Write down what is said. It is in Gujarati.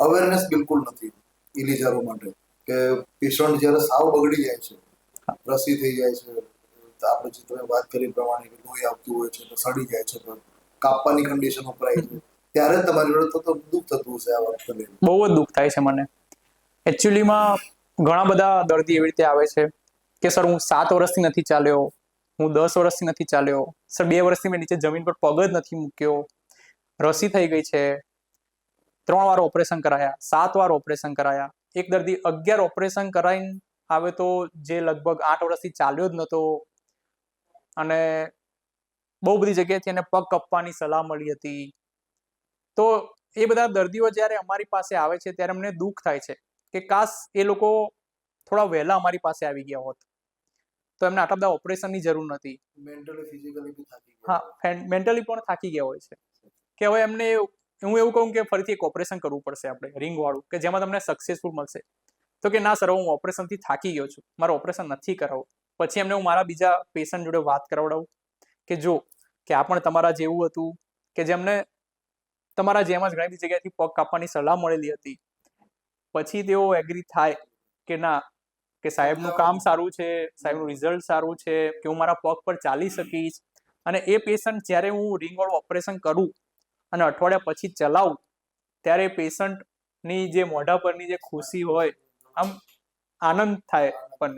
અવેરનેસ બિલકુલ નથી ઇલીજારો માટે કે પેશન્ટ જ્યારે સાવ બગડી જાય છે, રસી થઈ જાય છે, આપણે જે તમે વાત કરી પ્રમાણે લોહી આવતું હોય છે તો સડી જાય છે, તો કાપવાની કન્ડિશન ઉપર આવી છે, ત્યારે તમારી જોડે તો દુઃખ થતું હશે આ વાત કરીને. બહુ જ દુઃખ થાય છે મને. એકચ્યુઅલીમાં ઘણા બધા દર્દી એવી રીતે આવે છે કે સર હું 7 વર્ષથી નથી ચાલ્યો, હું 10 વર્ષથી નથી ચાલ્યો, સર 2 વર્ષથી મેં નીચે જમીન પર પગ જ નથી મૂક્યો, રસી થઈ ગઈ છે, 3 વાર ઓપરેશન કરાયા, 7 વાર ઓપરેશન કરાયા. એક દર્દી 11 ઓપરેશન કરાઈને આવે તો જે લગભગ 8 વર્ષથી ચાલ્યો જ નતો, અને બહુ બધી જગ્યાએથી એને પગ કપવાની સલાહ મળી હતી. તો એ બધા દર્દીઓ જ્યારે અમારી પાસે આવે છે ત્યારે અમને દુઃખ થાય છે કે કાશ એ લોકો થોડા વહેલા અમારી પાસે આવી ગયા હોત તો એમને આટલા બધા ઓપરેશનની જરૂર નથી. મેન્ટલી ફિઝિકલી બી થાકી ગયા. હા, મેન્ટલી પણ થાકી ગયા હોય છે કે હવે એમને હું એવું કહું કે ફરીથી એક ઓપરેશન કરવું પડશે આપણે રિંગ વાળું, કે જેમાં તમને સક્સેસફુલ મળશે. તો કે ના સર, હું ઓપરેશનથી થાકી ગયો છું, મારે ઓપરેશન નથી કરાવવું. પછી એમને હું મારા બીજા પેશન્ટ જોડે વાત કરાવડાવું કે જો કે આ પણ તમારા જેવું હતું, કે જેમને તમારા જેમ જ ઘણી બધી જગ્યાએથી પગ કાપવાની સલાહ મળેલી હતી. પછી તેઓ એગ્રી થાય કે ના, કે સાહેબનું કામ સારું છે, સાહેબનું રિઝલ્ટ સારું છે, કે હું મારા પગ પર ચાલી શકીશ. અને એ પેશન્ટ જ્યારે હું રિંગવાળું ઓપરેશન કરું અને અઠવાડિયા પછી ચલાવું ત્યારે પેશન્ટની જે મોઢા પરની જે ખુશી હોય, આમ આનંદ થાય આપણને.